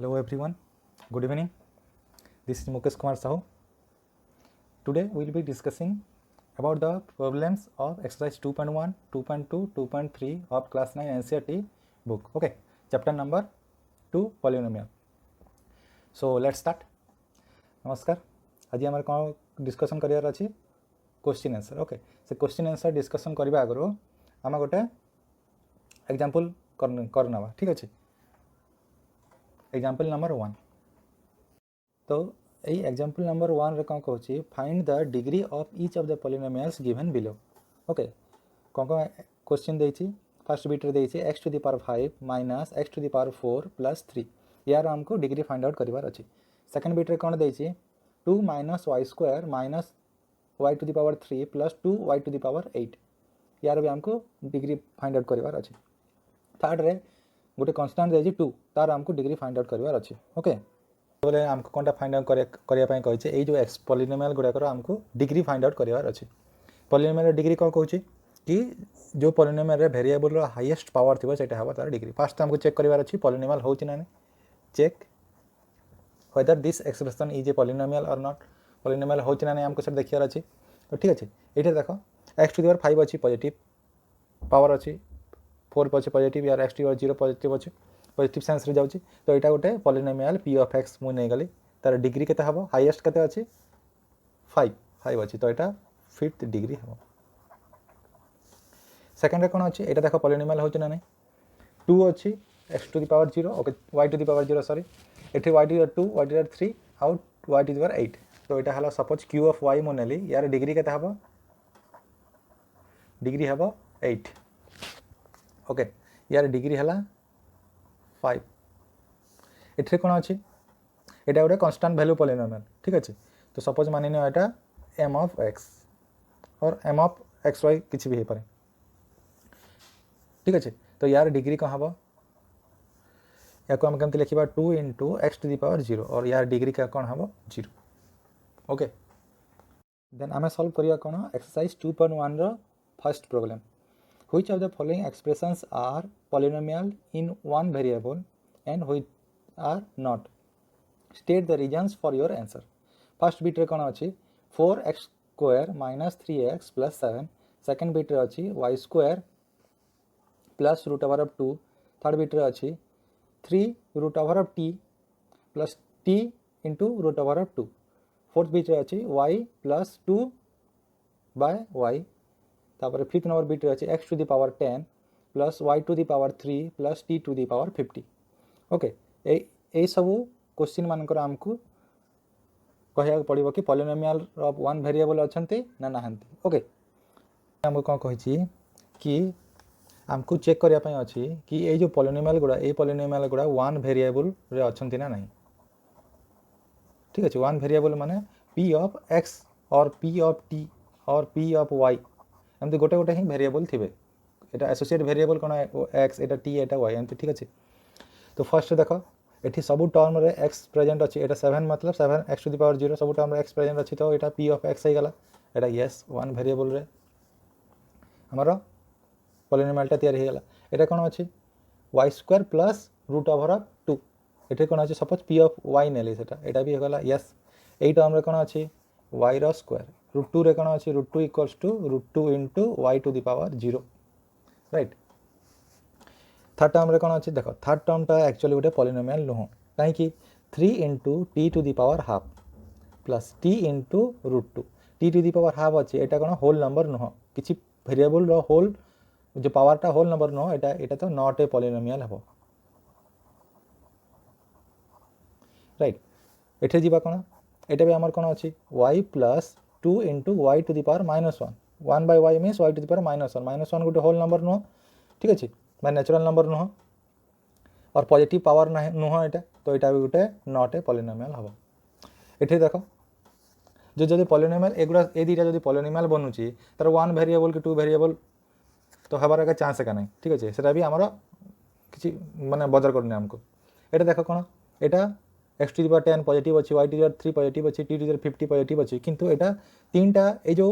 Hello everyone, good evening. This is Mukesh Kumar Sahu. Today we will be discussing about the problems of exercise 2.1, 2.2, 2.3 of class 9 NCERT book. Okay, chapter number 2 polynomial. So let's start. नमस्कार, आज आम कौन discussion करार अच्छी question answer. Okay, से question answer discussion करने आगर आम गोटे एग्जांपल करना. ठीक अच्छे, एग्जांपल नंबर 1. तो यही एग्जांपल नंबर 1 रे कौन कहूँ, find the degree of each of the polynomials given below. Okay, कौन कौन क्वेश्चन देछि, फर्स्ट बीट रे देछि x to the power 5 minus x to the power 4 plus 3. यार हमको डिग्री फाइंड आउट करिवार अछि. सेकंड बीट रे कौन देछि 2 minus y square minus y to the power 3 plus 2y to the power 8. यार भी हमको डिग्री फाइंड आउट करिवार अछि. थर्ड रे गोटे कांस्टेंट देछि 2, तार हमको डिग्री फाइंड आउट करिवार अछि. ओके, बोले हमको कोनटा फाइंड आउट करिया पय कहै छै, ए जो एक्स पॉलिनोमियल गुडाकर हमको डिग्री फाइंड आउट करिवार अछि. पॉलिनोमियल डिग्री को कहूँ कि जो पॉलिनोमियल रे वेरिएबल रो हाईएस्ट पावर थिबो सेटा हबो तार डिग्री. फर्स्ट हमको चेक करिवार अछि पॉलिनोमियल होछि ना नै, check whether this expression is a polynomial or not. polynomial होछि ना नै हमको सेटा देखियार अछि. तो ठीक अछि, एठे देखो x टू द पावर 5 अछि पॉजिटिव पावर अछि, 4 पछे पॉजिटिव, यार x to the power 0 positive अछि, पॉजिटिव सेंस रे जाउछि. तो एटा गोटे पॉलिनोमियल p ऑफ x मु नै गली. तार डिग्री केते हबो, हाईएस्ट केते अछि 5 अछि. तो एटा फिफ्थ डिग्री हबो. सेकंड रे कोन अछि, एटा देखो पॉलिनोमियल होछि ना नै, 2 अछि x to the power 0. Okay, y to the power 0 sorry, एठी y to the 2, y to the 3 out y to the power 8. तो एटा हला सपोज q ऑफ y मु नेली. यार डिग्री केते हबो, डिग्री हबो 8. ओके, यार डिग्री हला 5. एठे कोन अछि, एटा गोटे कांस्टेंट वैल्यू पॉलिनोमियल. ठीक अछि. तो सपोज मानि neo Etah m of x और m ऑफ xy किछि भी हे पारे. ठीक अछि. तो यार डिग्री का हबो, या को हम केमति लिखिबा 2 into x to the power 0 और यार डिग्री का कोन हबो 0. ओके, देन आमे सॉल्व करिया कोन एक्सरसाइज 2.1 रो first problem. Which of the following expressions are polynomial in one variable and which are not? State the reasons for your answer. First bit रे कोन अछि 4x square minus 3x plus 7. Second bit रे अछि y square plus root over of 2. Third bit रे अछि 3 root over of t plus t into root over of 2. Fourth bit रे अछि y plus 2 by y. तापर fifth number bit अछि x to the power 10 plus y to the power 3 plus t to the power 50. Okay, ए सब question मानकर हमको कहया पड़िबो कि पॉलिनोमियल ऑफ वन वेरिएबल अछंती ना नाहंती. ओके, हमको कोन कहै छी कि हमको चेक करिया पय अछि कि ए जो पॉलिनोमियल गुडा वन वेरिएबल रे अछंती ना नहीं. ठीक अछि, वन वेरिएबल माने p ऑफ x और p ऑफ t और p ऑफ y एमती गोटे गोटे ही वेरिएबल थिबे. एटा एसोसिएट वेरिएबल कोन x, एटा t, एटा y एमती. ठीक अछि. तो फर्स्ट देखो एठी सब टर्म रे x प्रेजेंट अछि. एटा 7 मतलब 7 x टू द पावर 0 सब टर्म रे x प्रेजेंट अछि. तो एटा p ऑफ x हे गला. एटा यस वन वेरिएबल रे हमरो पॉलिनोमियल ता तयार हे गला. एटा कोन अछि y square plus root over of 2. एठी कोन अछि सपोज p ऑफ y नेले सेटा, एटा भी हे गला. यस, एई टर्म रे कोन अछि y रो स्क्वायर रूट 2 रे कोन अछि root 2 equals to root 2 into y to the power 0. Right. Third term रे कोन अछि देखो, थर्ड टर्म ता एक्चुअली गोटे पॉलिनोमियल नुह. काहे कि 3 into t to the power half plus t into root 2. t to the power half अछि, एटा कोन होल नंबर नुह, किछि वेरिएबल रो होल जो पावर ता होल नंबर नुह. एटा तो नॉट ए पॉलिनोमियल हबो. राइट. एठे जीवा कोन, एटा भी हमर कोन अछि y plus 2 into y to the power -1. 1 by y means y to the power -1. -1 गोटे होल नंबर नुह. ठीक अछि, बाय नेचुरल नंबर नुह और पॉजिटिव पावर नुह एटा. तो एटा भी गोटे नॉट ए पॉलिनोमियल हबो. एठे देखो जो जदि पॉलिनोमियल एगुडा ए दिटा जदि पॉलिनोमियल बनुची तार वन वेरिएबल कि टू वेरिएबल तो हबार का चांस का नहीं. ठीक अछि, सेटा भी हमर किछि माने बदर करने हमको. एटा देखो कोन, एटा x to the power 10 positive अछि, y to the power 3 positive अछि, t to the power 50 positive अछि. किंतु एटा तीनटा ए जो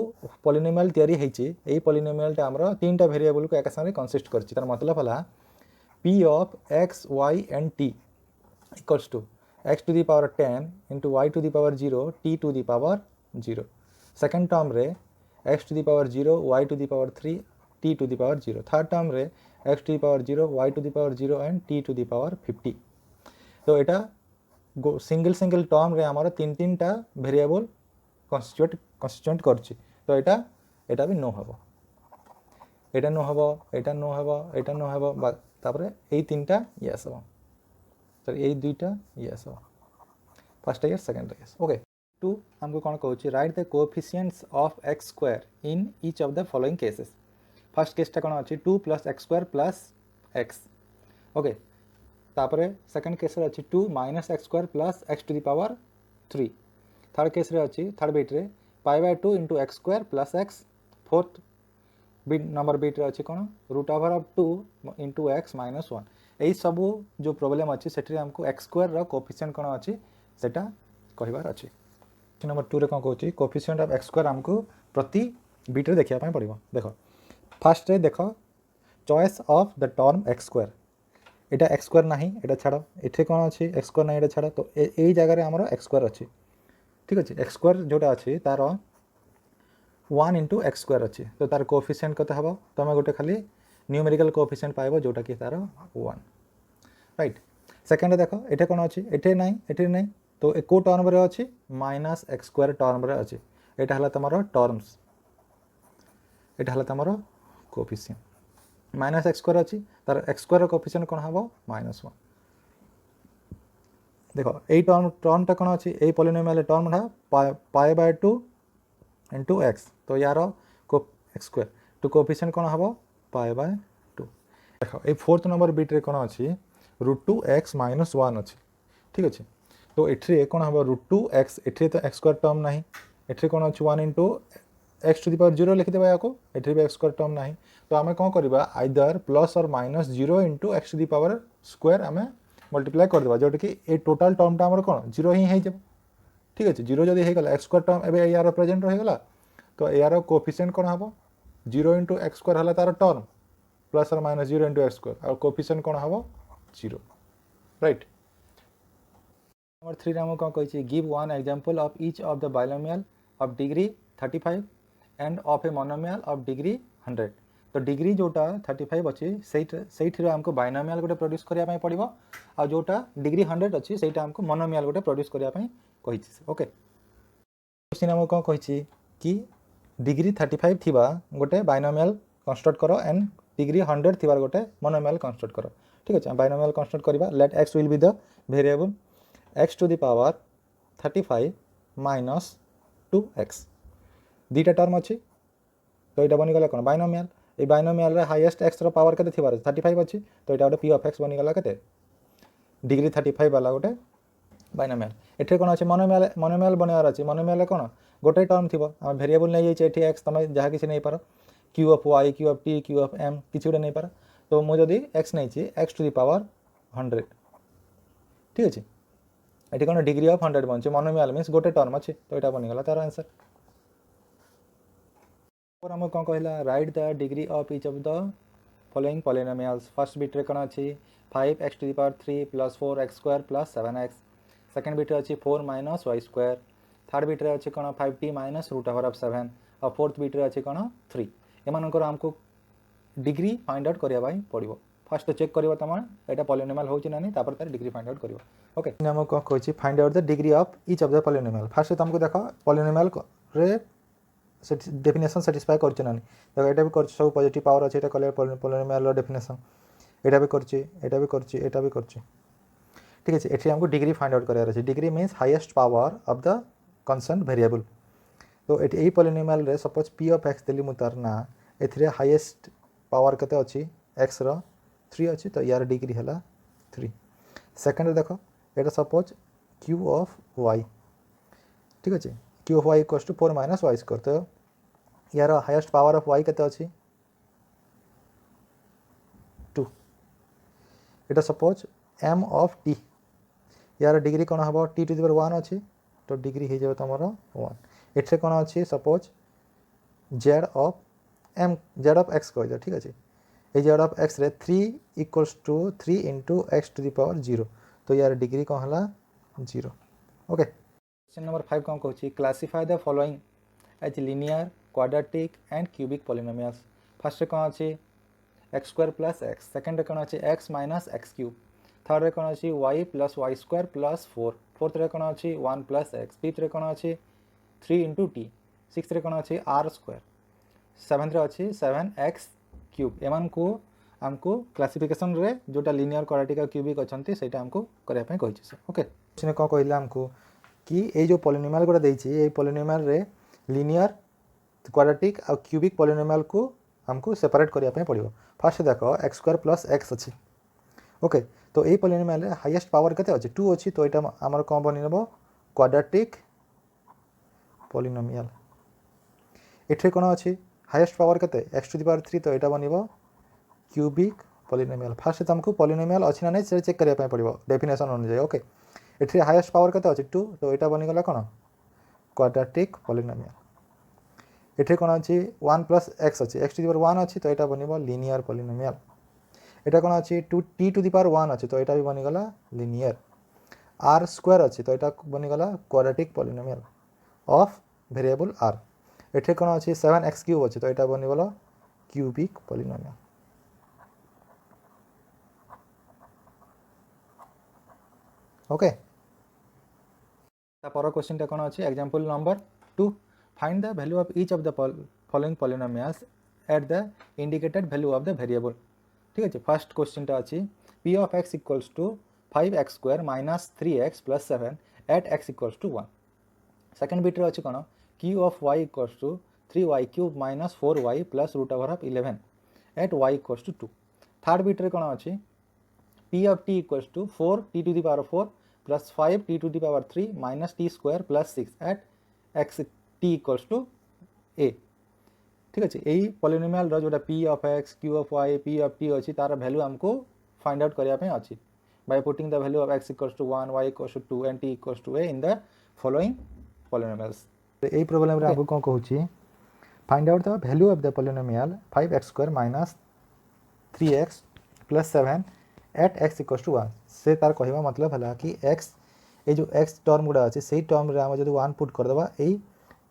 पॉलिनोमियल तयारी हेछि, एई पॉलिनोमियल ता हमर तीनटा वेरिएबल को एक संगे कंसिस्ट करछि. तार मतलब हला p of x y and t equals to x to the power 10 into y to the power 0 t to the power 0. Second term रे x to the power 0 y to the power 3 t to the power 0. Third term रे x to the power 0 y to the power 0 and t to the power 50. तो एटा single single term रे आमर तीन तीन टा variable constituent करछि तो एटा भी नो हबो एटा नो हबो एटा नो हबो एटा नो हबो तापरे एई तीनटा यस हबो सर एई दुईटा यस हबो first year second year okay 2 हमको कोन कहउछि write the coefficients of x square in each of the following cases first case टा कोन अछि 2 + x स्क्वायर + x ओके तापरे सेकंड केस रे अछि 2 - x square + x to the power 3 third case रे अछि थर्ड बिट रे π/2 * x square + x fourth bit number bit रे अछि कोन √2 * x - 1 एई सब जो प्रॉब्लम अछि सेठी हमको x स्क्वायर रो कोएफिशिएंट कोन अछि सेटा कहिबार अछि नंबर 2 रे कोन कहउछि कोएफिशिएंट ऑफ x स्क्वायर हमको प्रति बिट रे देखिया पय पड़िबो देखो फर्स्ट रे देखो choice of the term x square Etah x square नाही एटा छाड़ एठे कोन अछि x स्क्वायर नाही एटा छाड़ तो एई जगह रे हमरो x स्क्वायर अछि ठीक अछि x स्क्वायर जोटा अछि तारो 1 * x स्क्वायर अछि तो तार कोएफिशिएंट कते हबो तमे गोटे खाली न्यूमेरिकल कोएफिशिएंट पाइबो जोटा कि तारो 1 राइट सेकंड देखो एठे कोन अछि एठे नाही तो एको टर्म रे अछि -x स्क्वायर टर्म रे अछि एटा हला तमरो टर्म्स एटा हला तमरो कोएफिशिएंट -x स्क्वायर अछि तार x स्क्वायर कोएफिशिएंट कोन हबो -1 देखो एई टर्म ता कोन अछि एई पॉलिनोमियल टर्म ना π/2 * x तो यारो x स्क्वायर तो कोएफिशिएंट कोन हबो π/2 देखो ए फोर्थ नंबर बिट रे कोन अछि √2x - 1 अछि ठीक अछि तो एठरे कोन हबो √2x एठरे तो x स्क्वायर टर्म नाही एठरे कोन अछि 1 * x टू द पावर 0 लिखि देबा याको एठरे भी x स्क्वायर टर्म नाही तो आमे कोन करबा आइदर प्लस और minus 0 * x to the power square आमे मल्टीप्लाई कर देबा जोट कि ए टोटल टर्म ता हमर कोन 0 ही हे जब ठीक अछि 0 जदी हे गला x स्क्वायर टर्म एबे यार प्रेजेंट रहि गला तो यार कोएफिशिएंट कोन हबो 0 * x स्क्वायर हला तार टर्म प्लस और माइनस 0 * x स्क्वायर और कोएफिशिएंट कोन हबो 0 राइट नंबर 3 हम कोन कहै छी give one example of each of the binomial of degree 35 end of a monomial of degree 100 तो डिग्री जोटा 35 अछि सेठी हमको बाइनोमियल गोटे प्रोड्यूस करिया पय पड़िबो आ जोटा डिग्री 100 अछि सेटा हमको मोनोमियल गोटे प्रोड्यूस करिया पय कहि छी ओके क्वेश्चन हम कोन कहै छी कि डिग्री 35 थिबा गोटे बाइनोमियल कंस्ट्रक्ट करो एंड डिग्री 100 थिबा गोटे मोनोमियल कंस्ट्रक्ट करो ठीक अछि बाइनोमियल कंस्ट्रक्ट करबा let x will be the variable x to the power 35 - 2x दीटा टर्म अछि तो एटा बनि गला कोन बाइनोमियल ए बाइनोमियल रे हाईएस्ट x रो पावर कते थिबार 35 अछि तो एटा गोटे p ऑफ x बनि गला कते डिग्री 35 वाला गोटे बाइनोमियल एठे कोन अछि मोनोमियल बनेवार अछि मोनोमियल कोन गोटे टर्म थिबो हम वेरिएबल नै जाय छै एठे x तमे जहा किछि नै पारो q of y q of t q of m किछि गोटे नै पारो तो मु जदी x नै छी x टू द पावर 100 ठीक अछि एठी कोन डिग्री ऑफ 100 बनछ मोनोमियल मींस गोटे टर्म अछि तो एटा बनि गला तार आंसर और हम कोन कहला write the degree of each of the following polynomials first bit रे कोन अछि 5x टू the power 3 + 4x square + 7x second bit रे अछि 4 - y स्क्वायर थर्ड बिट रे अछि कोन 5t - √7 और फोर्थ बिट रे अछि कोन 3 एमानकर हमको डिग्री फाइंड आउट करिया बाई पड़िबो फर्स्ट चेक करियो तमा एटा पॉलिनोमियल होछि ना नै तापर तार डिग्री फाइंड आउट करियो ओके हम को कहै छी find out the degree of each of the polynomial first तुमको देखो पॉलिनोमियल रे डेफिनेशन सैटिस्फाई करछ ना नै देखो एटा भी करछ सब पॉजिटिव पावर अछि एटा कले पॉलिनोमियल रो डेफिनेशन एटा भी करछ एटा भी करछ एटा भी करछ ठीक अछि एठी हमको डिग्री फाइंड आउट करिया अछि degree means highest power of the concern variable तो एठी ए पॉलिनोमियल रे सपोज p ऑफ x देली मुतारना एथिरे हाईएस्ट पावर कते अछि x रो 3 अछि तो यार डिग्री हला 3 सेकंड देखो एटा सपोज q ऑफ y ठीक अछि q of y equals to 4 - y square तो यार हाईएस्ट पावर ऑफ y कते अछि 2 एटा सपोज m ऑफ t यार डिग्री कोन हबो t टू द पावर 1 अछि तो डिग्री हे जेबो तमरो 1 एठे कोन अछि सपोज z ऑफ x कहै ठीक अछि ए z ऑफ x रे 3 equals to 3 * x to the power 0 तो यार डिग्री कौन है 0 ओके। क्वेश्चन नंबर 5 कौन कहूँ classify the following as linear quadratic and cubic polynomials. First कौन अच्छी x square plus x, second कौन अच्छी x minus x cube, third कौन अच्छी y plus y square plus 4, fourth कौन अच्छी 1 प्लस एक्स, फिफ्थ कौन अच्छी 3 इंटू टी, सिक्स्थ कौन अच्छी आर स्क्वायर, सेवेन्थ अच्छी 7x क्यूब। एम को आमको क्लासिफिकेशन रे जोटा लिनियर क्वाड्रेटिक क्यूबिक अच्छे से आमको करने कही ओके। कौन कहला आमको कि ये जो पॉलिनोमियल गुड़ा देती पॉलिनोमियल रे लिनियर क्वाड्रेटिक आ क्यूबिक पॉलिनोमियल को हमको सेपरेट करने पड़ो। फास्ट देख एक्स स्क्वायर प्लस एक्स अच्छी ओके। तो ये पॉलिनोमियल हाईएस्ट पावर केते अच्छे 2 अच्छी, तो यहाँ आमर कौन बनब क्वाड्रेटिक पॉलिनोमियल। एठे कौन अच्छी हाईएस्ट पावर केते एक्स टू द पावर 3, तो यहाँ बनब क्यूबिक पॉलिनोमियल। फास्ट तुमको पॉलिनोमियल अच्छी ना नहीं से चेक करने पड़ो डेफिनेशन अनुसार ओके। एठे हाईएस्ट पावर केते अच्छे 2, तो यहाँ बनीगला कौन क्वाड्रेटिक पॉलिनोमियल। एठे कौन अच्छी 1 प्लस एक्स अच्छी, एक्स टू द पावर 1 अच्छी, तो यहाँ बनब लिनियर पॉलिनोमियल। एटा कौन अच्छी 2 टी टू द पावर 1 अच्छी, तो यहाँ भी बनीगला लिनियर। आर स्क्वायर अच्छी, तो यहाँ बनीगला क्वाड्रेटिक पॉलिनोमियल ऑफ वेरिएबल आर। एठे कौन अच्छी 7x क्यूब अच्छी, तो यहाँ बनीगला क्यूबिक पॉलिनोमियल ओके। तापर क्वेश्चन टा कौन अच्छी example number 2 find the value of each of the following polynomials at the indicated value of the variable. ठीक है। फर्स्ट क्वेश्चन टा अच्छी p of x equals to 5x square minus 3x plus 7 at x equals to 1। Second betray अच्छी कौन q of y equals to 3y cube minus 4y plus root over of 11 at y equals to 2। Third बिट्रे कौन अच्छी p of t equals to 4t to the power 4 plus 5t to the power 3 minus t square plus 6 at x t equals to a। ठीक अच्छे। यही polynomial जोटा p of x q of y p of t अच्छी तार value हमको find out करने अच्छी by putting the value of x equals to 1 y equals to 2 and t equals to a in the following polynomials. यही problem रे हमको कौन कहूँ find out the value of the polynomial 5x square minus 3x plus 7 at x equals to 1 से तार कहवा मतलब है कि x ये जो x टर्म गुड़ा अच्छे से टर्म रे आम जो 1 पुट करदेवा यही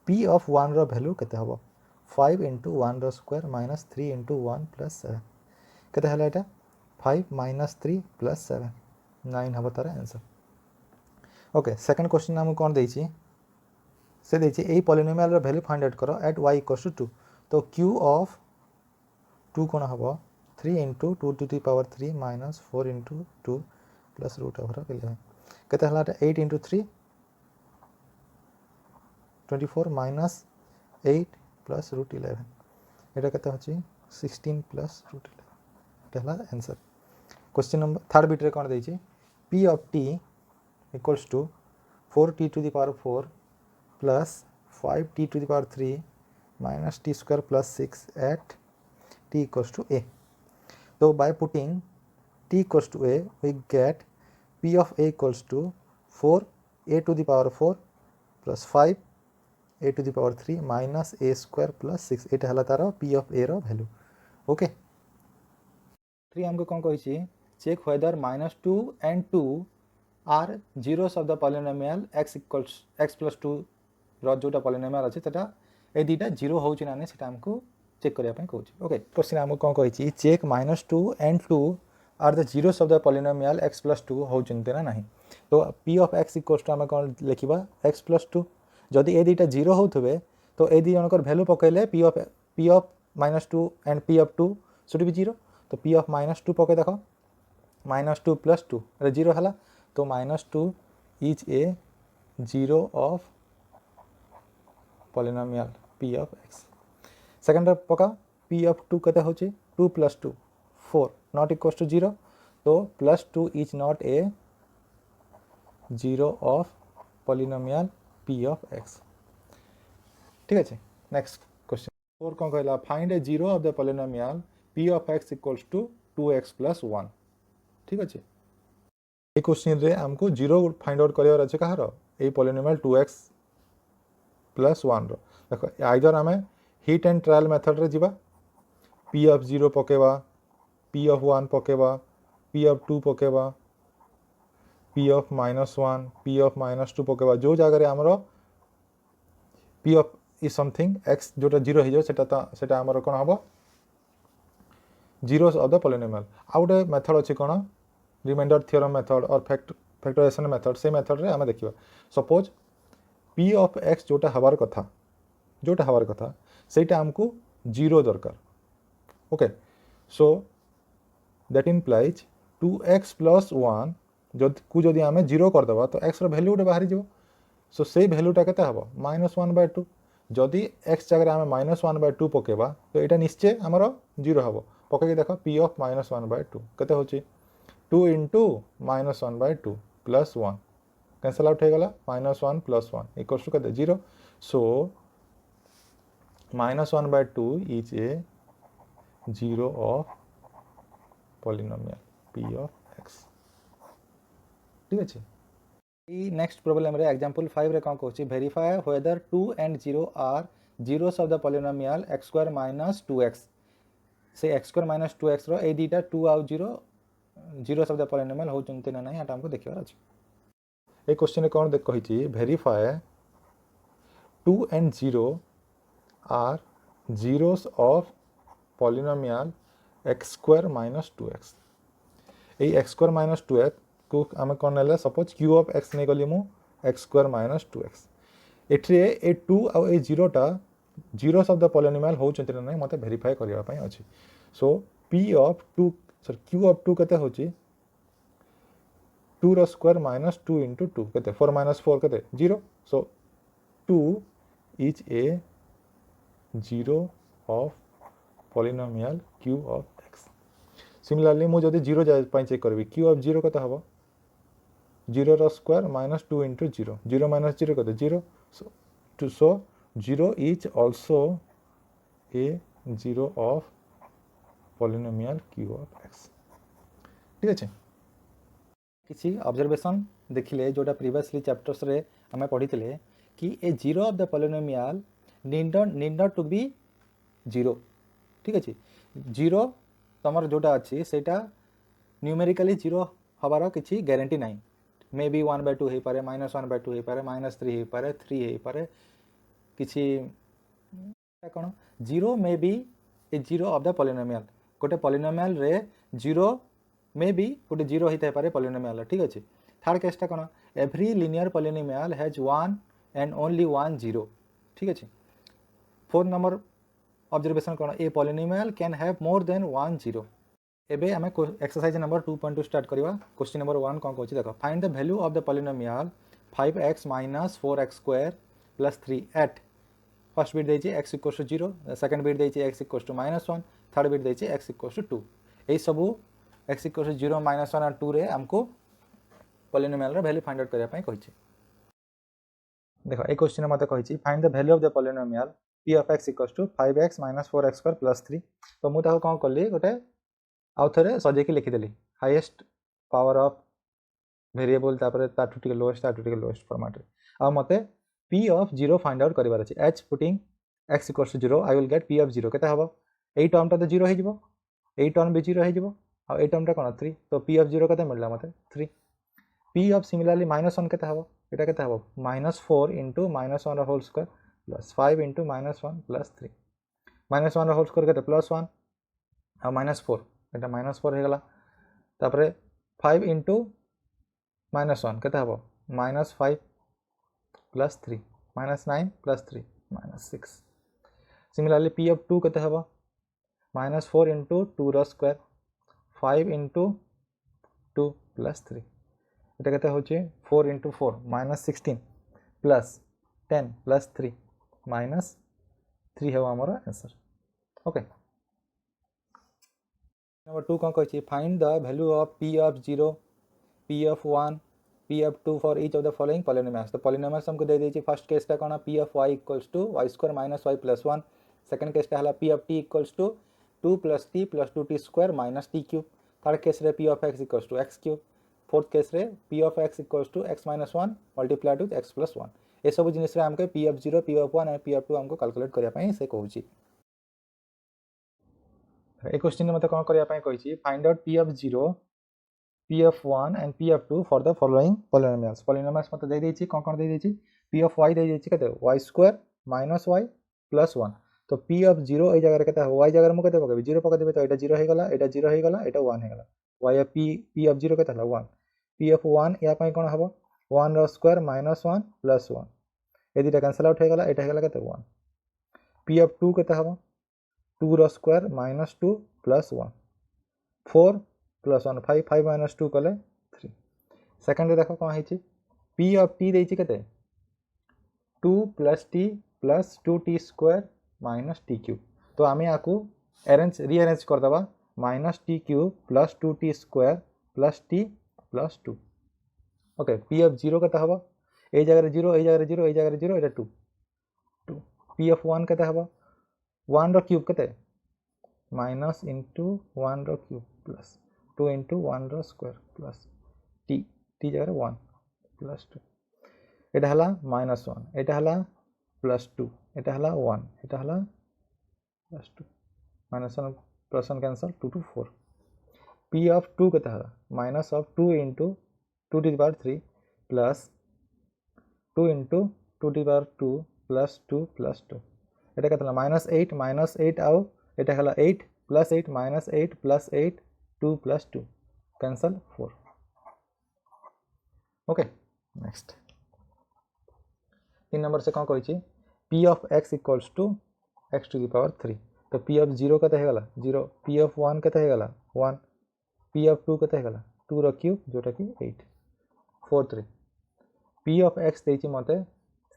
p ऑफ 1 रो वैल्यू केते हबो 5 इंटू 1 रो स्क्वायर माइनस 3 इंटू 1 प्लस 7 केते हला एटा 5 माइनस 3 प्लस 7 9 हबो तार आंसर ओके। सेकंड क्वेश्चन हमको कौन देछि से देछि एई पॉलिनोमियल रो वैल्यू फाइंड आउट करो एट y इक्वल्स टू 2। तो q ऑफ 2 कोन हबो 3 into 2 to the power 3 minus 4 into 2 plus root over of 11 केते हला 8 इंटू 3 24 माइनस 8 प्लस रूट 11 এটা কেতে হচ্ছে 16 প্লাস रूट 11 এটা হলো answer. Question number third bit रे कोन देछि p of t equals to 4t to the power 4 plus 5t to the power 3 minus t square plus 6 at t equals to a। तो by putting t equals to a we get p of a equals to 4a to the power 4 plus 5 a to the power 3 minus a square plus 6 एटा हला तार p of a रो value okay. 3 हमको कौन कहि check whether -2 and 2 are zeros of the polynomial x equals x plus 2 रो जोटा polynomial अछि तटा ए दीटा zero होउछि ना नै सेटा हमको चेक करिया पय कहउछि ओके। क्वेश्चन हमको कौन कहि check -2 and 2 are the zeros of the polynomial x plus 2 होउछन्ते ना नहीं। तो p of x equals to हम कौन लिखिबा x प्लस 2 जदि ए दुटा जीरो होथबे तो ए दी जनकर वैल्यू पकेले p of -2 and p of 2 should be zero. तो p ऑफ -2 पके देखो -2 प्लस 2 अरे जीरो हला तो -2 is a zero of polynomial p of x। Second पका p ऑफ 2 कते होची 2 प्लस 2 4 नॉट इक्वल्स टू 0 तो plus 2 is not a zero of polynomial p of x। ठीक है। नेक्स्ट क्वेश्चन 4 कौन कहला find a zero of the polynomial p of x equals to 2x plus 1। ठीक है। ये क्वेश्चन रे हमको जीरो फाइंड आउट करियर अछि कहार ए पॉलिनोमियल 2x प्लस 1 रो देखो आइदर हमें हिट एंड ट्रायल मेथड रे जिबा p ऑफ 0 पकेबा p ऑफ 1 पकेबा p ऑफ 2 पकेबा पी ऑफ -1 पी ऑफ -2 पकेबा जो जगह आमर p of is something x जोटा 0 हो सेटा आमर कौन हम जीरोस ऑफ द पॉलिनोमियल आउ गोटे मेथड अच्छी कौन रिमाइंडर थ्योरम मेथड और फैक्टराइजेशन मेथड से मेथड रे आम देखा सपोज पी ऑफ एक्स जोटा हबार कथा सेटा आमको 0 दरकार okay so that implies 2x + 1 को जदि आम 0 करदे तो एक्स वैल्यू गोटे बाहरी जाव सो से भैल्यूटा केते हम -1/2 जदि एक्स जगह आम -1/2 पकेबा तो यहाँ निश्चय आमर 0 हम पकईकि देख पी ऑफ -1/2 केते होची 2 × -1/2 + 1 कैंसल आउट हो गला -1 + 1 इक्वल्स टू केते 0 सो -1/2 is a 0 of polynomial p of x ठीक है। नेक्स्ट प्रोब्लेम रे एग्जांपल 5 रे कौन कहूँ verify whether 2 and 0 are zeros of the polynomial x² - 2x से x² - 2x रो ए दीटा 2 आउ 0 जीरोस ऑफ द पॉलिनोमियल होचंती ना नहीं एटा हमको देखिबार अछि। ए क्वेश्चन रे कौन देख कहिछि verify 2 and 0 are zeros of polynomial x² - 2x ए x² - 2x को आम कौन ना सपोज क्यू ऑफ एक्स नहीं गली मु x² - 2x एट्रे ए 2 आउ ए 0टा जीरोस ऑफ द पॉलिनोमियल होचंती ना नहीं मते वेरीफाई करिया पई अछि सो p of 2 sir q of 2 केते होची 2 रो स्क्वायर -2 × 2 केते 4 - 4 केते 0 सो 2 is a 0 of polynomial q of x similarly मु जदि 0 जाय पई चेक करबी q ऑफ 0 केते हबो 0 रो स्क्वायर -2 × 0 0 - 0 केते 0 सो 0 is also a 0 of polynomial q of x ठीक है किसी ऑब्जर्वेशन देखिले जोटा प्रीवियसली चैप्टर्स रे हमें पढ़ी कि a 0 of the polynomial need not to be 0 ठीक है 0 तमर जोटा अच्छी सेटा न्यूमेरिकली 0 हबार किसी ग्यारंटी नहीं मे बी 1/2 हो पारे -1/2 हो पारे -3 हो पारे 3 हो पारे किसी कौन 0 may be A 0 of the polynomial गोटे पॉलिनोमियल रे 0 मे बी गोटे 0 होता है पारे पॉलिनोमियल ठीक अच्छे थर्ड केसटा कौन every linear polynomial has 1 and only 1 0 ठीक अच्छे फोर्थ नंबर ऑब्जर्वेशन कौन a polynomial can have more than 1 0 एबे आम एक्सरसाइज नंबर 2.2 स्टार्ट करवा क्वेश्चन नंबर 1 कौन कहूँ देख find the value of the polynomial 5x - 4x² + 3 at first bit देछि x = 0 सेकंड बिट देछि x = -1 थर्ड बिट देछि x = 2 ए सबू x = 0 -1 और 2 रे हमको पॉलिनोमियल रा वैल्यू फाइंड आउट करया पई कहिछि देखो ए क्वेश्चन मते कहिछि find the value of the polynomial p of x = 5x - 4x² + 3 तो मु ताको कोन करली गोटे आउ थे सजे की लिखिदेली हाईएस्ट पावर ऑफ वेरिएबल तापर ताठू टिके लोएस्ट फॉर्मेट आ मते p of 0 फाइंड आउट करिवार अछि h putting x = 0 I will get p of 0 केता हबो एई टर्मटा तो 0 हे जिवो एई टर्म भी 0 हे जिवो आ एई टर्मटा कोन 3 तो p of 0 केता मिलला मते 3 p of सिमिलरली -1 केता हबो एटा केता हबो -4 * -1 whole square plus 5 * -1 plus 3 -1 whole square केता +1 आ -4 एटा -4 हो गला तापरे 5 * -1 केता हबो -5 plus 3 -9 plus 3 -6 similarly p of 2 केते हबो -4 * 2 रो स्क्वायर 5 * 2 प्लस 3 एटा केते होचे 4 * 4 -16 प्लस 10 प्लस 3 -3 हो हमर आंसर ओके नंबर 2 कौन कही find the value of p of 0 p of 1 p of 2 for each of the following polynomials तो पॉलिनोमियल्स हमको दे देछि फर्स्ट केसटा कौन p of y = y² - y + 1 second केसटा हला p of t = 2 + t + 2t² - t³ third case रे p of x = x³ fourth case रे p of x = x - 1 multiplied with x + 1 ए सब जिनिस रे हमके p of 0 p of 1 और p of 2 हमको calculate करिया पई से कहूची ए क्वेश्चन मते कोन करिया पई कहिछि find out p of 0 P of 1 and P of 2 for the following polynomials. Polynomials मत दे देछि कोन दे देछि P of y दे देछि कते y square minus y plus 1 तो P of 0 ए जगह रे कते y जगह मु कते पकेबी 0 पका देबे तो एटा 0 हे गला एटा 0 हे गला एटा 1 हे गला y of P of 0 कते हला 1 P of 1 या पई कोन हबो 1 रो स्क्वायर minus 1 plus 1 ए दिटा कैंसिल आउट हे गला एटा हे गला कते 1 P of 2 कते हबो 2 रो square minus 2 plus 1 4 plus 1 5 5 minus 2 कले 3 सेकंड रे देखो कोन हेछि P of t देछि कते 2 plus t plus 2t square minus t cube तो आमे आकु रीअरेंज कर दबा minus t cube plus 2t square plus t plus 2 okay P of 0 कते हबो ए जगह रे 0 ए जगह रे 0 ए जगह रे 0 एटा 2 2 P of 1 कते हबो 1 रो क्यूब कते minus into 1 रो क्यूब plus 2 into 1 रो स्क्वायर plus t जगह 1 plus 2 एटा हला minus 1 एटा हला plus 2 एटा हला 1 एटा हला plus 2 minus 1 plus 1 cancel 2 to 4 P of 2 कते हला minus of 2 into 2 to the power 3 plus 2 into 2 to the power 2 plus 2 plus 2 एटा कते हला minus 8 आउ एटा हला 8 plus 8 minus 8 plus 8 2 plus 2 cancel 4 okay next 3 number से कौन कहि P of x equals to x to the power 3 तो P of 0 कते हे गला 0 P of 1 कते हे गला 1 P of 2 कते हे गला 2 रो क्यूब जोटा कि 8 4 3 P of x देछि मते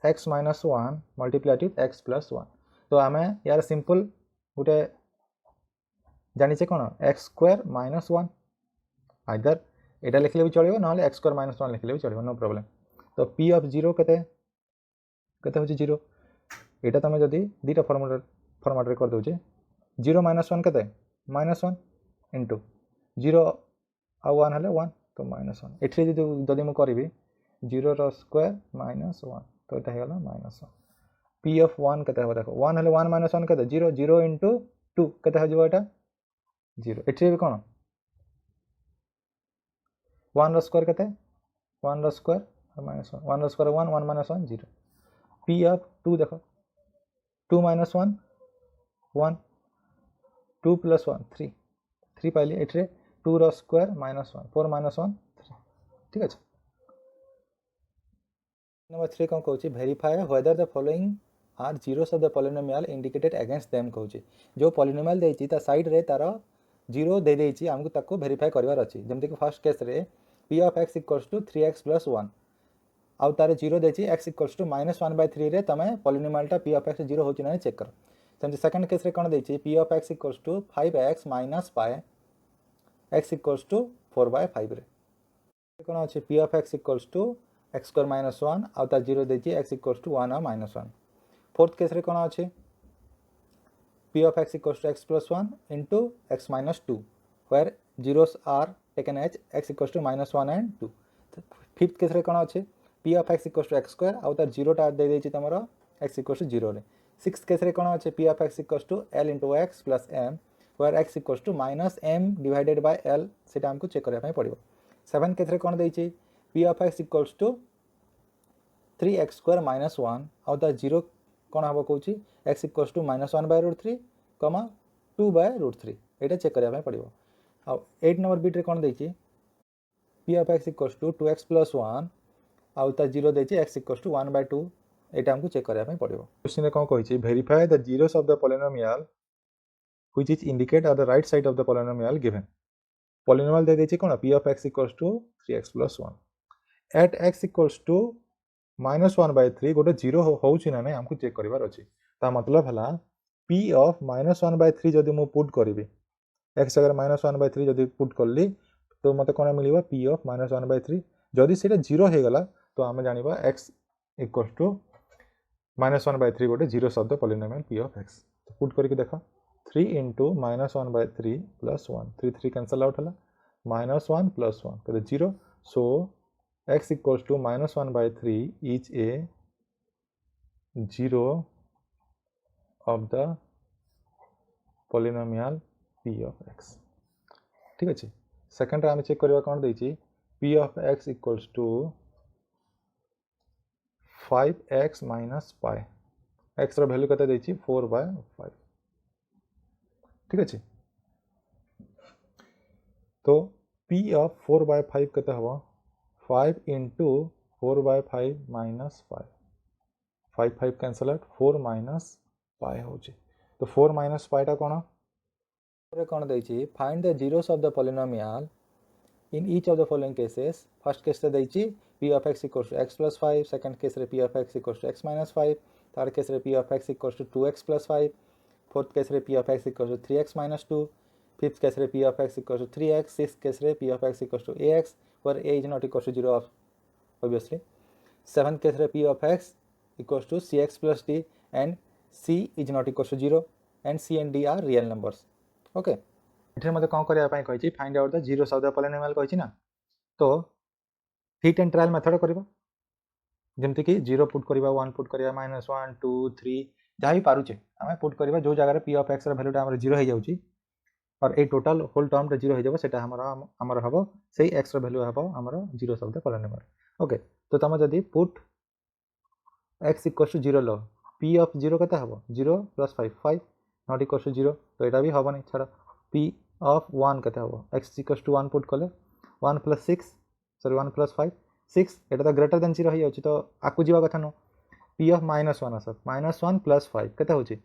x minus 1 multiplied with x plus 1 तो आमे यार सिंपल गुटे जानि छे कोन x square minus 1 आइदर एटा लिखले भी चलिबो नहले x square minus 1 लिखले भी चलिबो नो प्रॉब्लम तो P of 0 कते कते होची 0 एटा तमे जदी दीटा फॉर्मेट रे कर दोचे 0 minus 1 कते -1 into 0 आ 1 हले 1 तो -1 एठी जदी मु करबी 0 रो स्क्वायर -1 तो एटा हे गला -1 P of 1 कते हो देखो 1 हले 1 minus 1 कते 0 0 into 2 कते हो जबो एटा 0 एठी भी कोन 1 रो स्क्वायर कते 1 रो square -1 1 row square 1 1 minus 1 0 P of 2 देखो 2 minus 1 1 2 plus 1 3 3 पाइली एठरे 2 रो स्क्वायर -1 4 minus 1 3 ठीक अछि नंबर 3 कोन कहूची verify whether the following are zeros of the polynomial indicated against them कहूची जो पॉलिनोमियल देछि ता साइड रे तार जीरो दे देछि हमकु ताको वेरीफाई करबार अछि जेमते कि फर्स्ट केस रे P of x equals to 3x plus 1 आउ तार 0 देछि x equals to -1/3 रे तमे पॉलिनोमियल टा P of x 0 होछि ना चेक कर सेमते सेकंड केस रे कोन देछि P of x equals to 5x minus pi x equals to 4/5 रे कोन अछि P of x equals to x square minus 1 आउ तार 0 देछि x equals to 1 और -1 फोर्थ केस रे कोन अछि P of x equals to x plus 1 into x minus 2 where zeros are taken as x equals to -1 and 2 fifth case रे कोन अछि P of x equals to x square आउ तार 0 टा दे देछि तमरो x equals to 0 रे sixth case रे कोन अछि P of x equals to l into x plus m where x equals to minus m divided by l सेटा हमकु check करबा पय पड़िबो सेवेंथ केस रे कोन देछि P of x equals to 3x square minus 1 आउ तार 0 कोन हबो कहूची x equals to -1/√3 कमा 2/√3 एटा चेक करबा पय पड़िबो आ 8 नंबर बिट रे कोन देछि P of x equals to 2x plus 1 आउ ता 0 देछि x equals to 1/2 Etah हमकु check करबा पय पड़िबो क्वेश्चन रे कोन कहिछि verify the zeros of the polynomial which is indicate at the right side of the polynomial given polynomial दे देछि कोन P of x equals to 3x plus 1 at x equals to -1/3 गोटे 0 होउछि ना नै हमकु चेक करबार अछि ता मतलब हला P of -1/3 जदि मु पुट करबी x अगर -1/3 जदि पुट करली तो मते कोन मिलिबा P of -1/3 जदि सेटा 0 हे गला तो हम जानिबा x equals to -1/3 गोटे 0 शब्द पॉलिनोमियल P of x तो पुट करके देखा 3 into -1/3 plus 1 3 3 कैंसिल आउट हला -1 plus 1 तो 0 so x equals to -1/3 is a 0 of the polynomial P of x ठीक अछि सेकेंड आम चेक करवा कौन देती p of x equals to 5x minus pi x value केते देती 4/5 ठीक अच्छे तो p ऑफ 4/5 केते हम 5 into 4/5 minus 5 5 5 cancel out 4 minus पाए हो तो 4 माइनस पाएटा कौन कौन देती find the zeros of the polynomial in each of the following cases first case रे देती p of x equals to x plus 5 second case रे p of x equals to x minus 5 third case रे p of x equals to 2x plus 5 fourth case रे p of x equals to 3x minus 2 fifth case रे p of x equals to 3x sixth case रे p of x equals to ax where a is not equals to 0 obviously seventh case रे p of x equals to cx plus d and c is not equals to 0 and c and d are real numbers okay एठे मते कौन करिया पाई कहिछि find out the zeros of the polynomial कहिछि ना तो hit and trial method करबा जेमति कि 0 पुट करबा 1 पुट करबा -1 2 3 जहाँ भी पारुचे आमे पुट करबा जो जगह रे p ऑफ x रा वैल्यूटा हमर 0 हो जाउची और ए टोटल होल टर्म रे 0 हो जाबो सेटा हमर हबो सेही x रा वैल्यू हबो हमर zeros of the polynomial okay तो तमे जदी put x = 0 low p of 0 कता हबो 0 + 5 5 नॉट इक्वल टू 0 तो एटा भी हबो नै छाड़ा p ऑफ 1 कते हम x = 1 पुट कले 1 + 6 सॉरी 1 + 5 6 एटा तो ग्रेटर देन 0 हो जाउची तो आकु जीवा कथा नो p ऑफ -1 आस -1 + 5 कते होची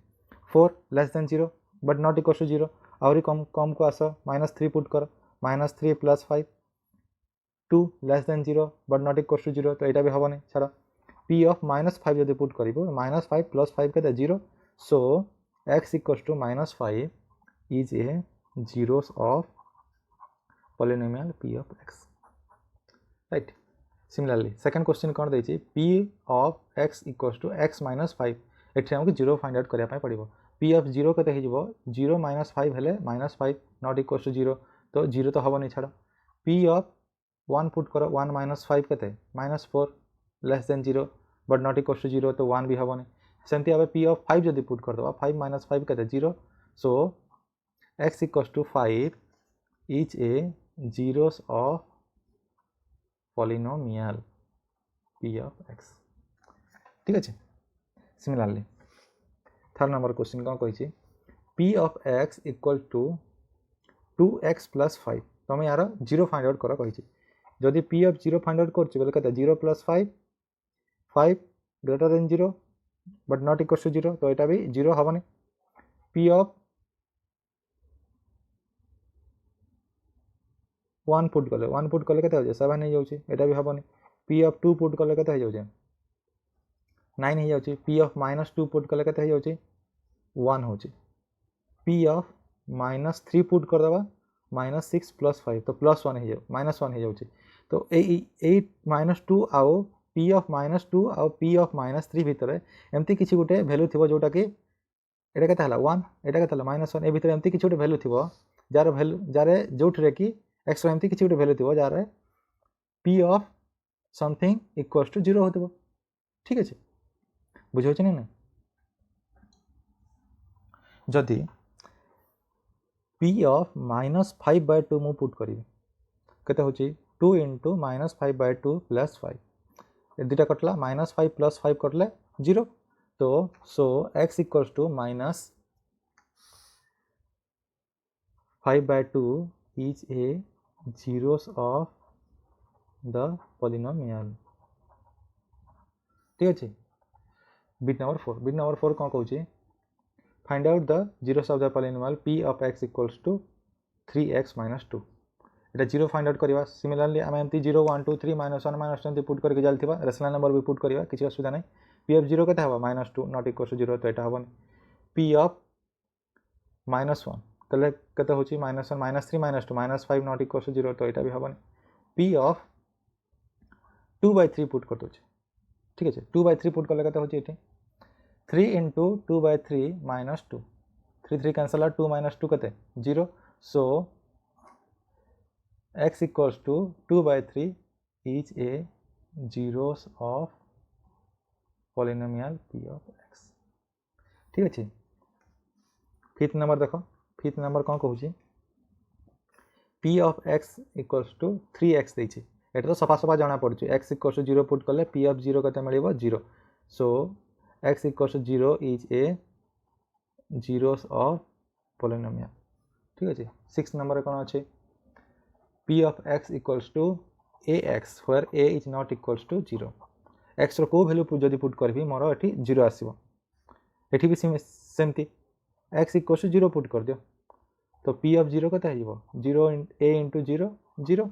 4 less than 0 but not equal to 0 और कम कम को आस -3 पुट कर -3 + 5 2 less than 0 but not equal to 0 तो एटा भी हबो नै छाड़ा p ऑफ -5 जदी पुट करिवो -5 + 5 कते 0 so x = -5 is a zeros of polynomial p of x right similarly second question कौन देछि p of x equals to x minus 5 एठी हमको 0 फाइंड आउट करिया पय पड़िबो p of 0 कते हे जिवो 0 - 5 हेले -5 नॉट इक्वल टू 0 तो 0 तो हबो नै छाड़ p of 1 पुट करो 1 - 5 कते -4 less than 0 but not equal to 0 तो 1 भी हबो नै सेमति अब p of 5 जदी पुट कर दबा 5 - 5 कते 0 so x = 5 is a zeros of polynomial p of x ठीक है सिमिलरली थर्ड नंबर क्वेश्चन कौन कही p of x equal to 2x plus 5 तुम यार 0 फाइंड आउट कर कही जदि p of 0 फाइंड आउट कर 0 + 5 5 greater than 0 but not equal to 0 तो यहाँ भी 0 हेनी p of 1 पुट कले के 7 हो जाए यहाँ भी हेनी p of 2 पुट कले के 9 हो जाए p of -2 पुट कले के 1 हो p of -3 पुट करदे -6 + 5 तो +1 हो -1 हो जाए तो ये -2 आउ p of -2 आउ p of -3 भितर एमती किसी गोटे भैल्यू थी जोटा कि एटा केते हला 1 एटा केते हला -1 ए भितर एमती किसी गोटे भैल्यू थी जार भैल्यू जार जोठरे कि x एमती किसी गोटे भैल्यू थी जार p of something equals to 0 होतबो ठीक अछि बुझौ छ नै जदि p of -5/2 मु पुट करी केते होची 2 * -5/2 + 5 ए दुटा कटला -5 + 5 कटले 0 तो सो x = -5/2 is a zeros of the polynomial ठीक अछि बिट नंबर 4 कौन कहूँ find out the zeros of the polynomial p of x equals to 3x minus 2 Etah 0 find out करवा सिमिलरली आम एमती 0 1 2 3 -1 -2 पुट करके चलता रेशनल नंबर भी पुट करवा किसी असुविधा नहीं p of 0 के -2 नॉट इक्वल टू 0 तो यहाँ हेनी p of -1 कले केते होची -1 -3 -2 -5 नॉट इक्वल टू 0 तो यहाँ भी हेनी p of 2/3 पुट कर दोचे ठीक है 2/3 पुट कले केते होची एठी 3 * 2/3 -2 3 3 कैंसल आउट 2 - 2 कते 0 so x equals to 2/3 is a zeros of polynomial p of x ठीक अच्छे फिफ्थ नंबर देखो फिफ्थ नंबर कौन कहूँ p of x equals to 3x देछि एटा तो सफा सफा जाना पड़छ x इक्वल्स टू 0 पुट कले p ऑफ 0 कते मिलिबो 0 so x equals to 0 is a zeros of polynomial ठीक अछि 6 नंबर कोन अछि p of x equals to ax where a is not equals to 0 x रो को वैल्यू जदि पुट करबी मोर एठी 0 आसीबो एठी भी सेमती x equals to 0 पुट कर दियो तो p of 0 कते हिबो 0 a into 0 0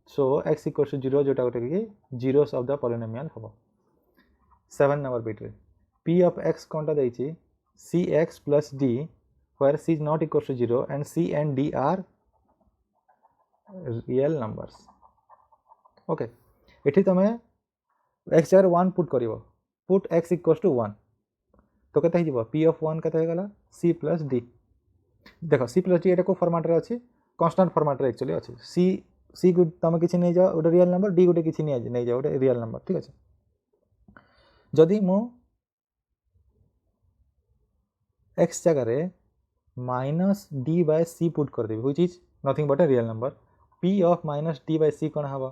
so x equals to 0 जोटा गोटे कि zeros of the polynomial हबो 7 नंबर बिट रे p of x कोनटा दैछि cx plus d where c is not equals to 0 and c and d are real numbers okay एठी तमे x जगह 1 put करिवो put x equals to 1 तो कते हिबो p of 1 कते गला c plus d देखो c plus d एटा को फॉर्मेट रे अछि कांस्टेंट फॉर्मेट रे एक्चुअली अछि c को तमे किछि नै जाओ ओटा रियल नंबर d गोटे किछि नै जाओ ओटा रियल नंबर ठीक अछि जदि मो x जगह रे minus d by c put कर देबी which is nothing but a real number p of minus d by c कोन हबो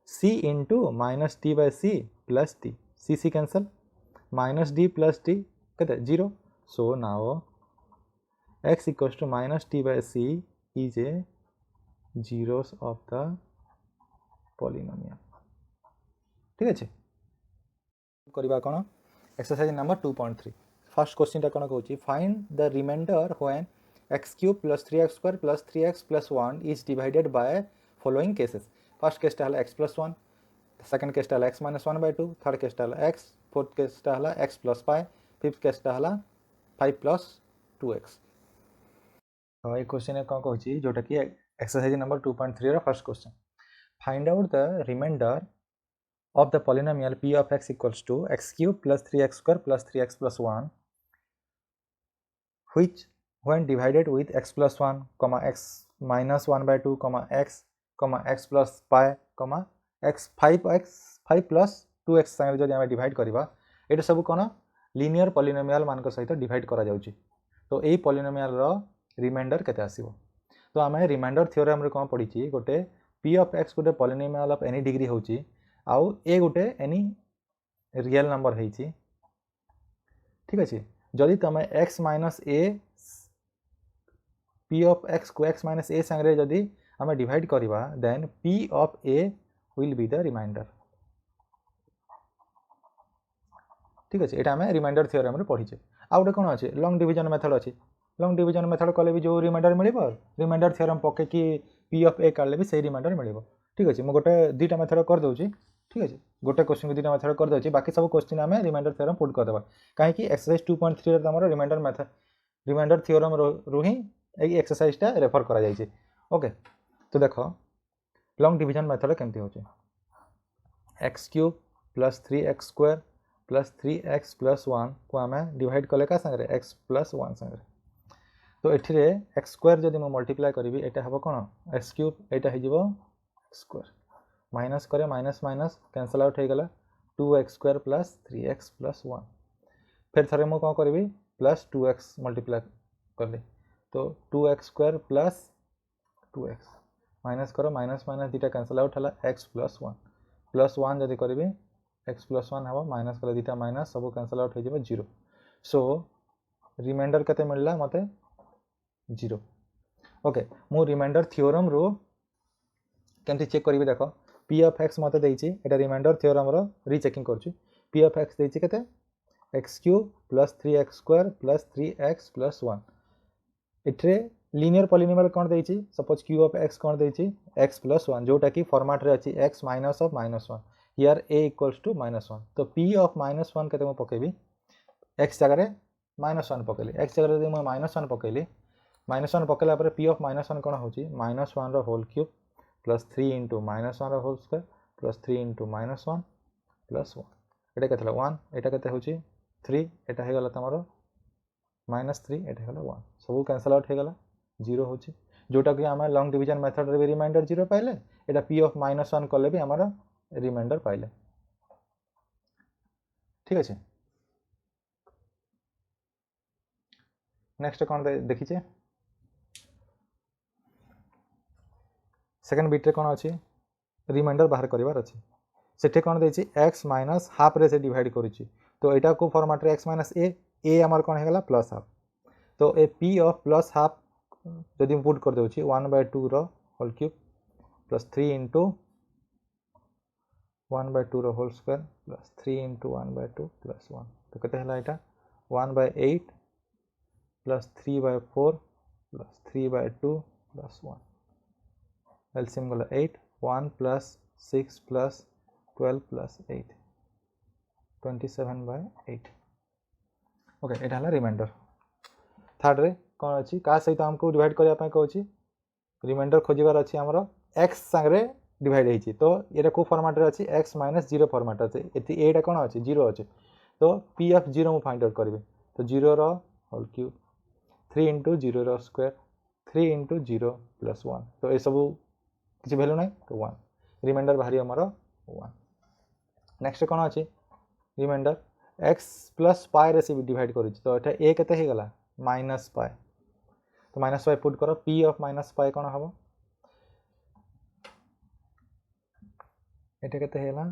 c into minus d by c plus d c cancel minus d plus d कते 0 so now x equals to minus d by c is a zeros of the polynomial ठीक अछि करबा कोन exercise number 2.3 first question ता कोन कहूची find the remainder when x cube plus 3x square plus 3x plus 1 is divided by following cases first case ता x plus 1 second case ता x minus 1 by 2 third case ता x fourth case ता x plus 5 fifth case ता 5 plus 2x ये question है कोन कहूची जोटा कि exercise number 2.3 रा first question find out the remainder of the polynomial p of x equals to x cube plus 3x square plus 3x plus 1 which when divided with x plus 1 comma x minus 1 by 2 comma x plus pi comma x 5 plus 2x संगे जदि हमें divide करबा एटा सब कोन linear polynomial मान को सहित divide करा जाउची तो एई पॉलिनोमियल रो रिमाइंडर केते आसीबो तो हमें रिमाइंडर थ्योरम रे कोन पढिची गोटे p of x गोटे पॉलिनोमियल ऑफ एनी डिग्री होची आउ ए गोटे एनी रियल नंबर हेची ठीक अछि जदि तमे x minus a p of x को x माइनस a संगे जदि हमें डिवाइड करबा then p of a will be the remainder ठीक अछि एटा हमें रिमाइंडर थ्योरम रे पढिचे आ गोटे कोन अछि लॉन्ग डिवीजन मेथड अछि लॉन्ग डिवीजन मेथड कले भी जो रिमाइंडर मिलिबो रिमाइंडर थ्योरम पके कि p of a काले भी सही रिमाइंडर मिलिबो ठीक अछि म गोटे दुटा मेथड कर दउची ठीक अछि गोटे क्वेश्चन को दुटा मेथड कर दउची बाकी सब क्वेश्चन हमें रिमाइंडर थ्योरम पुट कर देबा काहे कि एक्सरसाइज 2.3 रे हमर रिमाइंडर मेथड रिमाइंडर थ्योरम रो ही ए एक्सरसाइज ता रेफर करा जाय छै ओके तो देखो लॉन्ग डिवीजन मेथड केमती होची x cube plus 3x square plus 3x plus 1 को हमें डिवाइड कले का संगे x plus 1 संगे तो एठी रे x स्क्वायर जदि म मल्टीप्लाई करबी एटा हबो कोन x क्यूब एटा हे जिवो x स्क्वायर माइनस करे माइनस माइनस कैंसिल आउट हो गला 2x square plus 3x plus 1 फिर थरे म कोन करबी plus 2x मल्टीप्लाई करले तो 2x square plus 2x minus करो माइनस माइनस दीटा कैंसिल आउट हला x plus 1 प्लस 1 जदि करबी x plus 1 हबो माइनस कले दीटा माइनस सब कैंसिल आउट हो जिवो 0 सो रिमाइंडर कते मिलला मते 0 ओके मु रिमाइंडर थ्योरम रो केमति चेक करबी देखो p of x मते देइची एटा रिमाइंडर थ्योरम रो रीचेकिंग करछु p of x देइची कते x cube plus 3x square plus 3x plus 1 इट्रे लीनियर पॉलिनोमियल कोन देइची सपोज q of x कोन देइची x plus 1 जोटा की फॉर्मेट रे अछि x minus of -1 here a equals to -1 तो p of -1 कते म पकेबी x जगह रे -1 पकेली x जगह रे म -1 पकेली -1 पकेला पर p of -1 कोन होची -1 रो होल क्यूब plus 3 into -1 रो whole square plus 3 into -1 plus 1 एटा केतला 1 एटा केते होची 3 एटा हे गला तमरो -3 एटा हे गला 1 सब कैंसिल आउट हे गला 0 होची जोटा कि हमें लॉन्ग डिवीजन मेथड रे भी रिमाइंडर 0 पाइले एटा p of -1 कले भी हमारा रिमाइंडर पाइले ठीक अछि नेक्स्ट कोन देखिचे सेकेंड बिट्रे कौन अच्छी रिमाइंडर बाहर करार अच्छी से कौन देती एक्स माइनस हाफ रे से डिवाइड करुच्ची तो यहाँ को फॉर्मेट रे एक्स माइनस ए आमर कौन होगा प्लस हाफ तो ए पी ऑफ प्लस हाफ जदि पुट कर दूसरी 1/2 whole cube plus 3 into 1/2 whole square plus 3 into 1/2 plus 1 तो केते हला एटा 1/8 प्लस 3/4 प्लस 3/2 प्लस 1 एलसीएम गला 8 1 प्लस 6 प्लस 12 प्लस 8 27/8 ओके एटा हला रिमाइंडर थर्ड रे कौन अच्छी क्या सहित आमको डिवाइड करने कहूँ रिमाइंडर खोजार अच्छी आमर एक्स सांगे डिवाइड होती तो ये कौ फॉर्मेट अच्छी एक्स माइनस 0 फॉर्मेट अच्छे एटा कौन अच्छी 0 अच्छे तो पी ऑफ 0 मुझे फाइंड आउट करी तो 0 whole cube 3 into 0 square 3 into 0 plus 1 तो ये सब किसी वैल्यू ना तो 1 रिमाइंडर बाहरी आमर 1 नेक्स्ट कौन अच्छी रिमाइंडर एक्स प्लस पाए रे से डिवाइड कर तो ये केते हो गला माइनस पाए तो माइनस पाए पुट कर पी ऑफ माइनस पाए कौन हम ये केते होला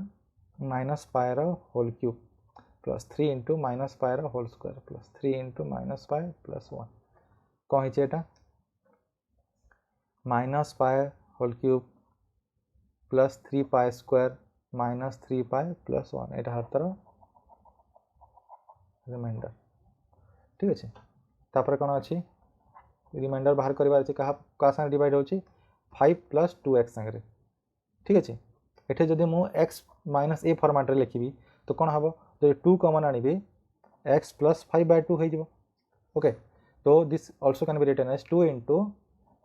minus pi whole cube plus 3 into minus pi whole square plus 3 into minus pi plus 1 कौन है minus pi whole cube plus 3 पाए स्क्वायर माइनस 3 पाए प्लस 1 यहाँ हर तरह रिमाइंडर ठीक अच्छे तापर कौन अच्छी रिमाइंडर बाहर करार अच्छे क्या संगे डिवाइड होची 5 प्लस 2x संगे ठीक अच्छे ये जदि मुझे एक्स माइनस ए फॉर्मेट रे लिखी तो कौन हम जो 2 कॉमन आनी एक्स प्लस 5/2 हो ओके तो this also can be written as 2 into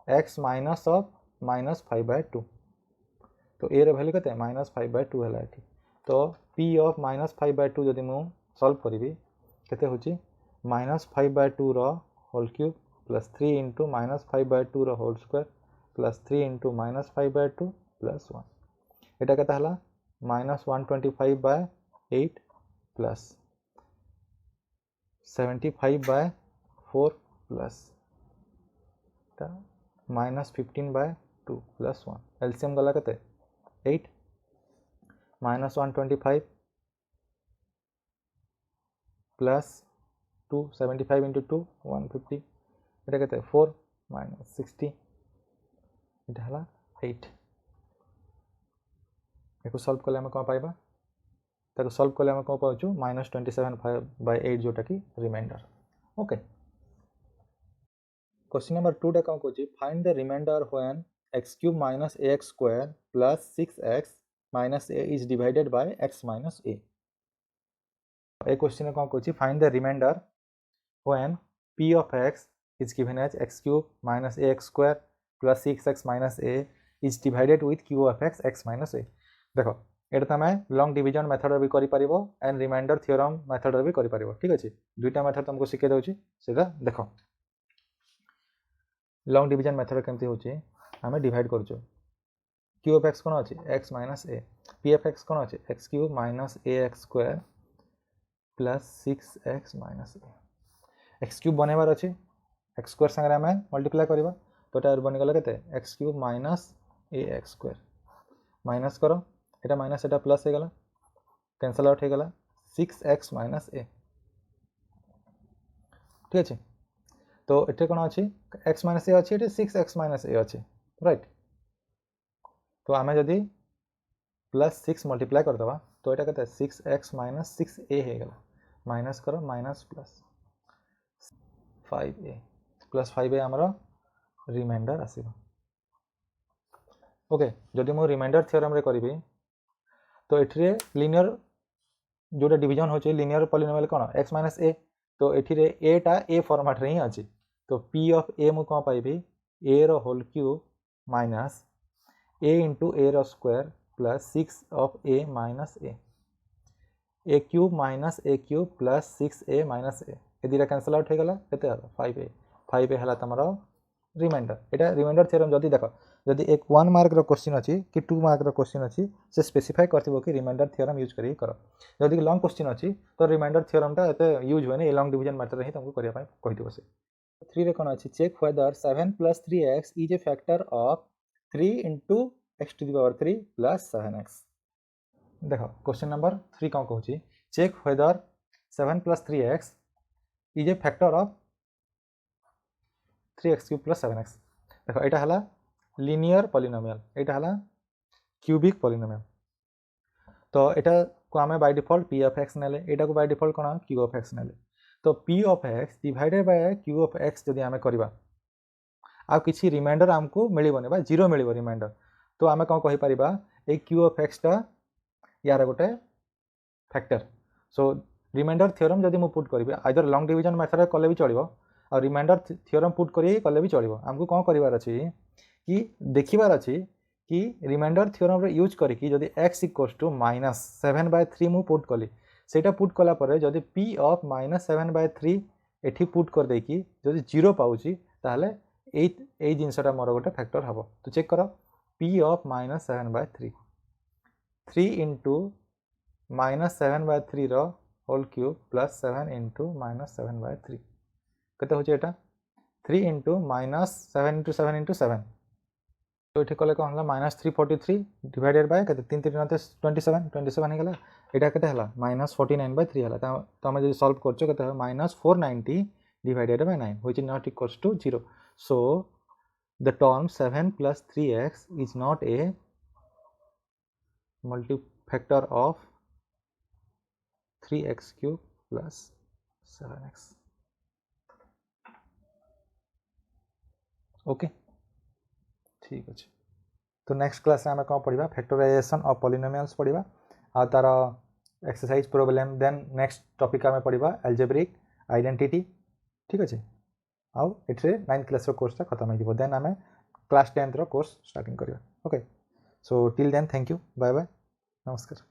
x minus of minus 5/2 तो ए रो वैल्यू केते माइनस 5/2 है तो पी ऑफ माइनस 5/2 जदि मुझे सॉल्व करी केते होची minus 5/2 whole cube plus 3 into minus 5/2 whole square plus 3 into minus 5/2 plus 1 এটা কেতে হলা minus 125/8 plus 75/4 plus minus 15/2 plus 1 LCM गला केते 8 माइनस 125 प्लस 2 75 इंटू 2 150 এটা কেতে 4 माइनस 60 এটা হলা 8 एक सॉल्व कले आम कौन पाइबा ताको सॉल्व कले आम कौन पाचु माइनस 27/8 जोटा कि रिमाइंडर ओके क्वेश्चन नंबर 2 टा कौन कहूँ find the remainder when x cube minus ax square plus 6x minus a is divided by x minus a ए क्वेश्चन कौन कहूँ find the remainder when p of x is given as x cube minus ax square plus 6x minus a is divided with q of x minus a देख ये तुम long division method भी कर and remainder theorem method भी कर ठीक अच्छे दुईटा मेथड तुमको शिखे दूसरी से देख लॉन्ग डिवीजन मेथड केमती होची आम डिवाइड कर क्यू ऑफ एक्स कौन अच्छे x minus a p of x कौन अच्छे x cube minus a x square plus 6x minus a x cube बनवार अच्छे एक्स स्क्वायर सागर आम मल्टीप्लाई करवा तो ये बनीगला के x cube minus a x square minus कर एटा माइनस एटा प्लस हो गला कैंसल आउट हो गला 6x माइनस ए ठीक अच्छे तो ये कौन अच्छी x माइनस ए अच्छी 6x माइनस ए अच्छे राइट तो आम जदि प्लस 6 मल्टीप्लाई करदे तो ये के 6x माइनस 6a हो गला माइनस कर minus plus 5a plus 5a आमर रिमाइंडर आसो ओके जदि मु रिमाइंडर थ्योरम रे करी तो ये लिनियर जोटा डिवीजन होचे लिनियर पॉलिनोमियल कौन x माइनस ए तो ये ए टा ए फॉर्मेट रे ही अच्छी तो p ऑफ a मु कौन पाइबी a रो whole cube minus a into a रो square plus 6 of a minus a cube minus a cube plus 6a minus a ये दुटा कैंसल आउट हो गला केते 5a हला तमरो रिमाइंडर एटा रिमाइंडर थ्योरम जदि देख जदि एक 1 मार्क रो क्वेश्चन अच्छी कि 2 मार्क रो क्वेश्चन अच्छी से स्पेसिफाई करथिबो कि रिमाइंडर थ्योरम यूज करी कर जदि लॉन्ग क्वेश्चन अच्छी तो रिमाइंडर थ्योरम टा एते यूज होने ए लॉन्ग डिवीजन मेथड ही तुमको करिया कहिदिबो से 3 रे कोन अच्छी check whether 7 + 3x is a factor of 3 into x to the power 3 plus 7x। देख क्वेश्चन नंबर 3 कौन कहूँ check whether 7 plus 3x is a factor of 3x cube plus 7x। देख यहाँ है लिनियर पॉलिनोमियल, यहाँ है क्यूबिक पॉलिनोमियल। तो यहाँ को आम by default P of x नेले, यहाँ को बाय डिफॉल्ट कौन क्यू ऑफ एक्स नेले। तो P of x divided by Q of x जदि आम करवा आ किसी रिमाइंडर आमको मिलबनी बा जीरो मिल रिमाइंडर, तो आम कौन कहीपर ये क्यू ऑफ एक्सटा यार गोटे फैक्टर। सो रिमाइंडर थ्योरम जदि मुझे पुट करी आइदर लॉन्ग डिवीजन मेथड कले भी चलो और रिमाइंडर थ्योरम पुट करी कले भी चलो। आमको कौन करार अच्छी कि देखिबार अच्छी कि रिमाइंडर थ्योरम यूज करके जदि x इक्वल्स टू -7/3 मु पुट कली सेटा पुट कला परे जदि p ऑफ -7/3 एठी पुट कर देकी जदि जीरो पाउची ताहले ए जिनसटा मोर गोटे फैक्टर हम। तो चेक कर p ऑफ -7/3 3 इंटू -7/3 रो होल क्यूब प्लस 7 इंटू -7/3 केते होचे एटा 3 इंटू -7 इंटू 7 इंटू 7। तो ये कले कौन है -343 डिवाइडेड बाय के 3 3 27 27 होगा यहाँ के -49/3 है। तो आम जो सल्व कर -490 divided by 9 which is not equals to 0। So the term 7 plus 3x is not a multifactor of 3x cube plus 7x। Okay ठीक अच्छे। तो नेक्स्ट क्लास में आम कौन पढ़ा फैक्टराइजेशन ऑफ पॉलिनोमियल्स पढ़ा आ तार exercise problem. Then next topic आम पढ़ा एल्जेब्रिक आइडेंटिटी। ठीक अच्छे आउ ये 9th क्लास कोर्सटा खत्म हो। देन आम क्लास 10th कोर्स स्टार्टिंग करिया। Okay so till then thank you bye bye नमस्कार।